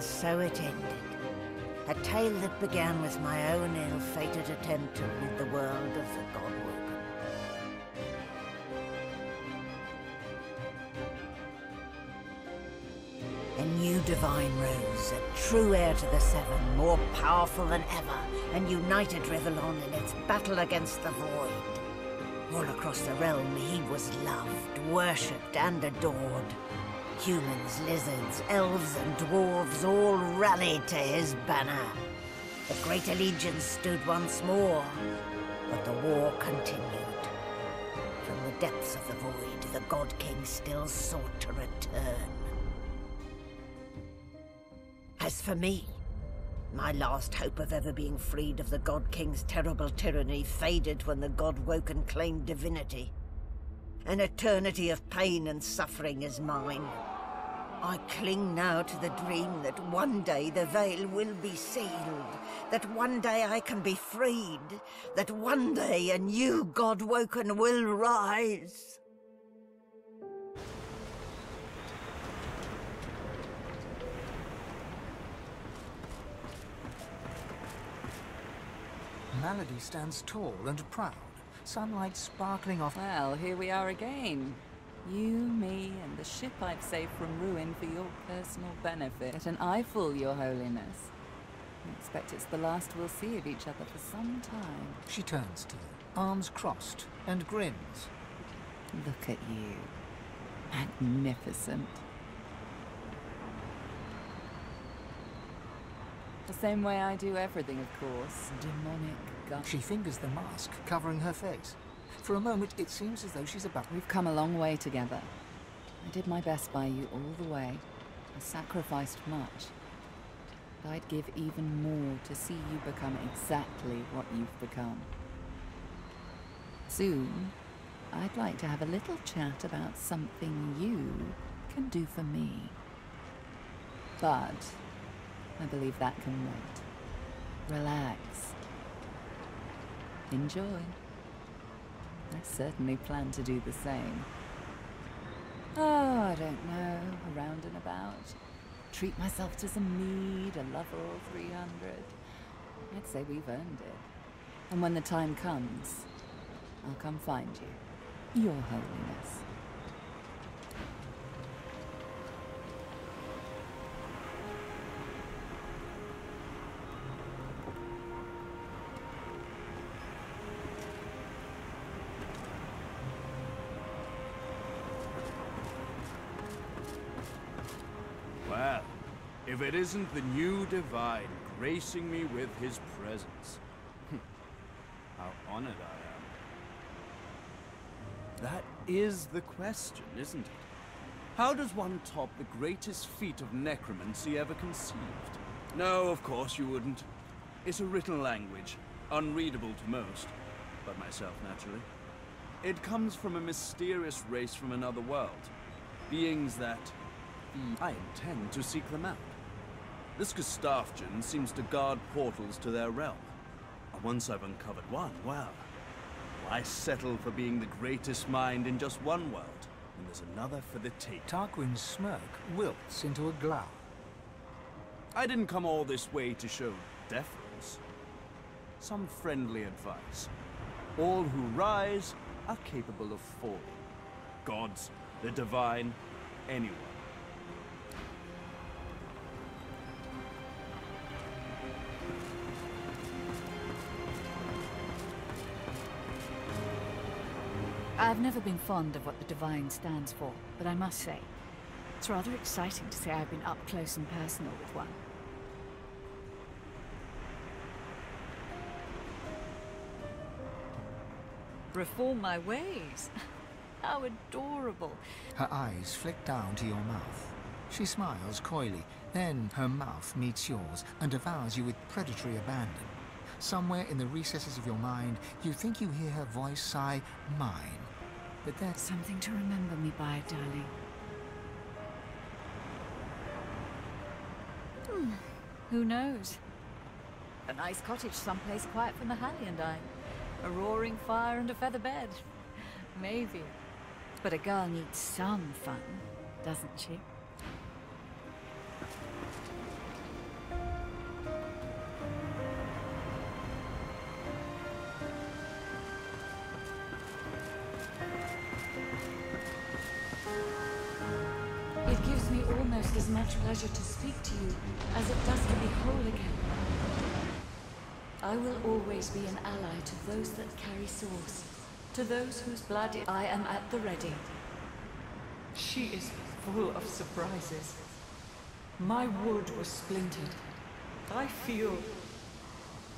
And so it ended. A tale that began with my own ill-fated attempt to rid the world of the God-woken. A new divine rose, a true heir to the Seven, more powerful than ever, and united Rivellon in its battle against the void. All across the realm he was loved, worshipped and adored. Humans, lizards, elves and dwarves all rallied to his banner. The great allegiance stood once more, but the war continued. From the depths of the void, the God King still sought to return. As for me, my last hope of ever being freed of the God King's terrible tyranny faded when the God-woken claimed divinity. An eternity of pain and suffering is mine. I cling now to the dream that one day the veil will be sealed, that one day I can be freed, that one day a new God-woken will rise. Malady stands tall and proud, sunlight sparkling off. Well, here we are again. You, me, and the ship I've saved from ruin for your personal benefit. And I fool, your holiness. I expect it's the last we'll see of each other for some time. She turns to you, arms crossed, and grins. Look at you. Magnificent. The same way I do everything, of course. Demonic gut. She fingers the mask, covering her face. For a moment, it seems as though she's about... We've come a long way together. I did my best by you all the way. I sacrificed much. But I'd give even more to see you become exactly what you've become. Soon, I'd like to have a little chat about something you can do for me. But I believe that can wait. Relax. Enjoy. I certainly plan to do the same. Oh, I don't know, around and about. Treat myself to some mead, a Loverall 300. I'd say we've earned it. And when the time comes, I'll come find you, Your Holiness. Well, if it isn't the new Divine gracing me with his presence. How honored I am. That is the question, isn't it? How does one top the greatest feat of necromancy ever conceived? No, of course you wouldn't. It's a written language, unreadable to most, but myself naturally. It comes from a mysterious race from another world. Beings that... I intend to seek them out. This Gustafjan seems to guard portals to their realm. And once I've uncovered one, well, why settle for being the greatest mind in just one world, when there's another for the taking? Tarquin's smirk wilts into a glow. I didn't come all this way to show deference. Some friendly advice. All who rise are capable of falling. Gods, the divine, anyone. I've never been fond of what the Divine stands for, but I must say, it's rather exciting to say I've been up close and personal with one. Reform my ways. How adorable. Her eyes flick down to your mouth. She smiles coyly, then her mouth meets yours and devours you with predatory abandon. Somewhere in the recesses of your mind, you think you hear her voice sigh, mine. But that's Something to remember me by, darling. Who knows? A nice cottage someplace quiet for Mahalia and I. A roaring fire and a feather bed. Maybe. But a girl needs some fun, doesn't she? almost as much pleasure to speak to you as it does to be whole again. I will always be an ally to those that carry swords, to those whose blood I am at the ready. She is full of surprises. My wood was splintered. I feel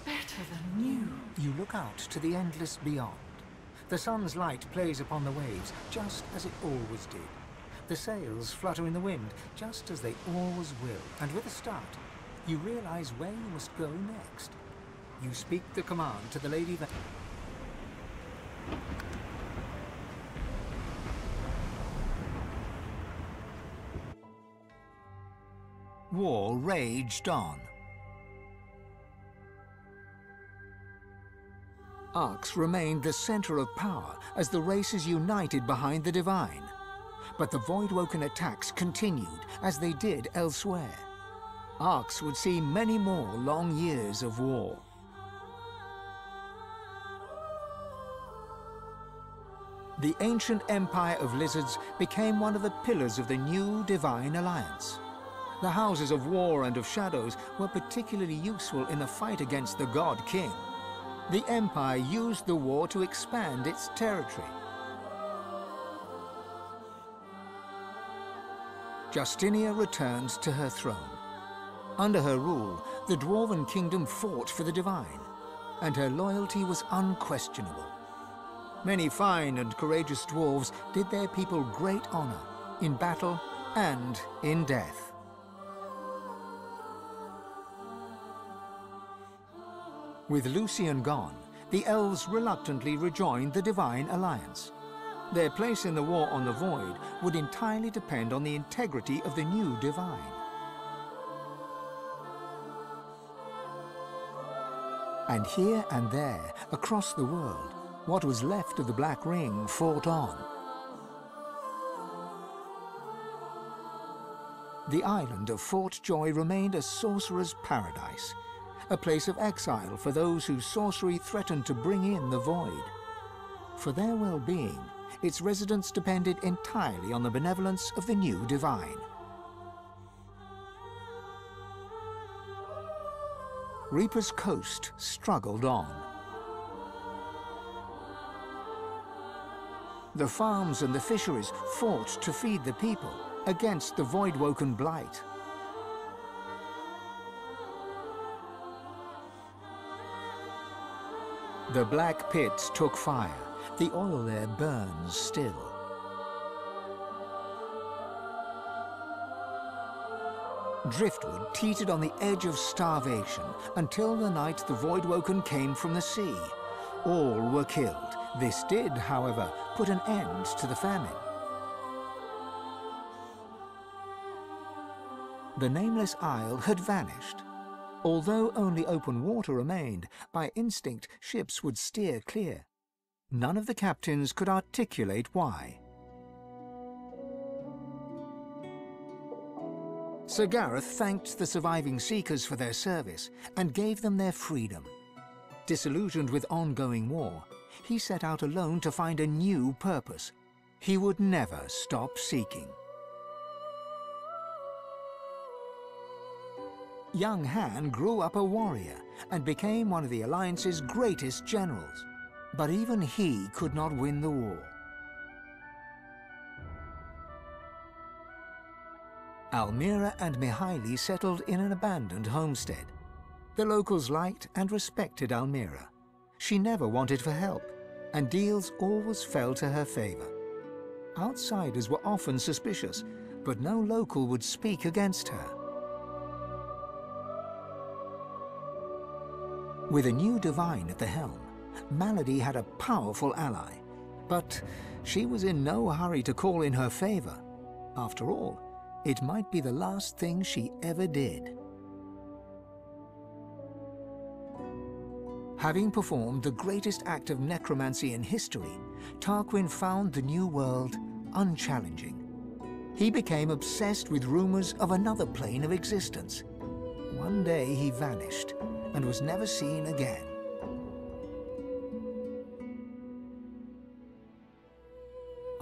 better than new. You look out to the endless beyond. The sun's light plays upon the waves, just as it always did. The sails flutter in the wind, just as they always will. And with a start, you realize where you must go next. You speak the command to the Lady Va- War raged on. Arx remained the center of power as the races united behind the Divine. But the Voidwoken attacks continued as they did elsewhere. Arx would see many more long years of war. The ancient empire of lizards became one of the pillars of the new Divine Alliance. The houses of war and of shadows were particularly useful in the fight against the God King. The Empire used the war to expand its territory. Justinia returned to her throne. Under her rule, the Dwarven Kingdom fought for the Divine, and her loyalty was unquestionable. Many fine and courageous dwarves did their people great honor, in battle and in death. With Lucian gone, the elves reluctantly rejoined the Divine Alliance. Their place in the war on the Void would entirely depend on the integrity of the new Divine. And here and there, across the world, what was left of the Black Ring fought on. The island of Fort Joy remained a sorcerer's paradise, a place of exile for those whose sorcery threatened to bring in the Void. For their well-being, its residents depended entirely on the benevolence of the new Divine. Reaper's Coast struggled on. The farms and the fisheries fought to feed the people against the Voidwoken blight. The black pits took fire. The oil there burns still. Driftwood teetered on the edge of starvation until the night the Voidwoken came from the sea. All were killed. This did, however, put an end to the famine. The nameless isle had vanished. Although only open water remained, by instinct ships would steer clear. None of the captains could articulate why. Sir Gareth thanked the surviving Seekers for their service and gave them their freedom. Disillusioned with ongoing war, he set out alone to find a new purpose. He would never stop seeking. Young Han grew up a warrior and became one of the Alliance's greatest generals. But even he could not win the war. Almira and Mihaili settled in an abandoned homestead. The locals liked and respected Almira. She never wanted for help, and deals always fell to her favor. Outsiders were often suspicious, but no local would speak against her. With a new Divine at the helm, Malady had a powerful ally, but she was in no hurry to call in her favor. After all, it might be the last thing she ever did. Having performed the greatest act of necromancy in history, Tarquin found the new world unchallenging. He became obsessed with rumors of another plane of existence. One day he vanished and was never seen again.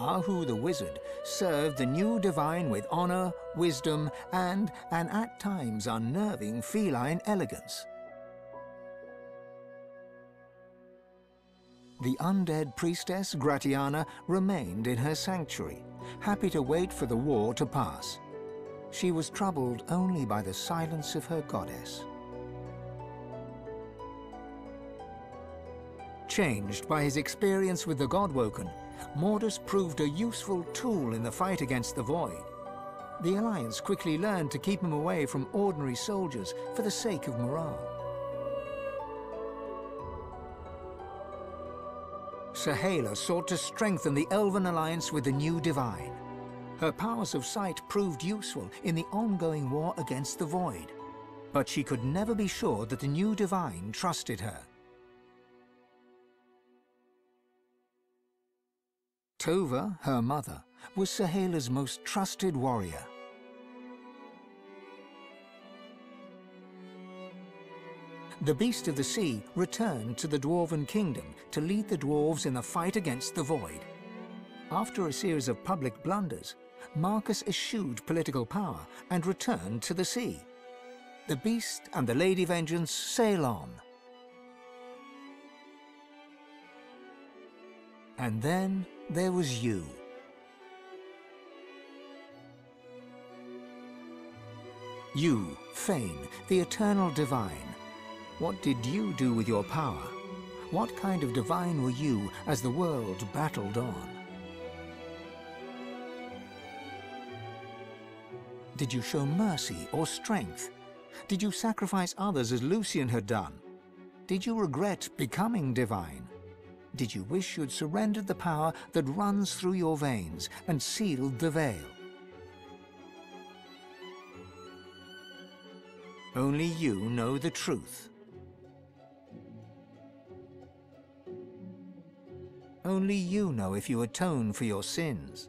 Ahu the wizard served the new divine with honor, wisdom, and an at times unnerving feline elegance. The undead priestess Gratiana remained in her sanctuary, happy to wait for the war to pass. She was troubled only by the silence of her goddess. Changed by his experience with the Godwoken, Mordus proved a useful tool in the fight against the Void. The Alliance quickly learned to keep him away from ordinary soldiers for the sake of morale. Sahala sought to strengthen the Elven alliance with the new Divine. Her powers of sight proved useful in the ongoing war against the Void, but she could never be sure that the new Divine trusted her. Tova, her mother, was Sahala's most trusted warrior. The Beast of the Sea returned to the Dwarven Kingdom to lead the dwarves in the fight against the Void. After a series of public blunders, Marcus eschewed political power and returned to the sea. The Beast and the Lady Vengeance sail on. And then there was you. You, Fane, the eternal divine. What did you do with your power? What kind of divine were you as the world battled on? Did you show mercy or strength? Did you sacrifice others as Lucian had done? Did you regret becoming divine? Did you wish you'd surrendered the power that runs through your veins and sealed the veil? Only you know the truth. Only you know if you atone for your sins.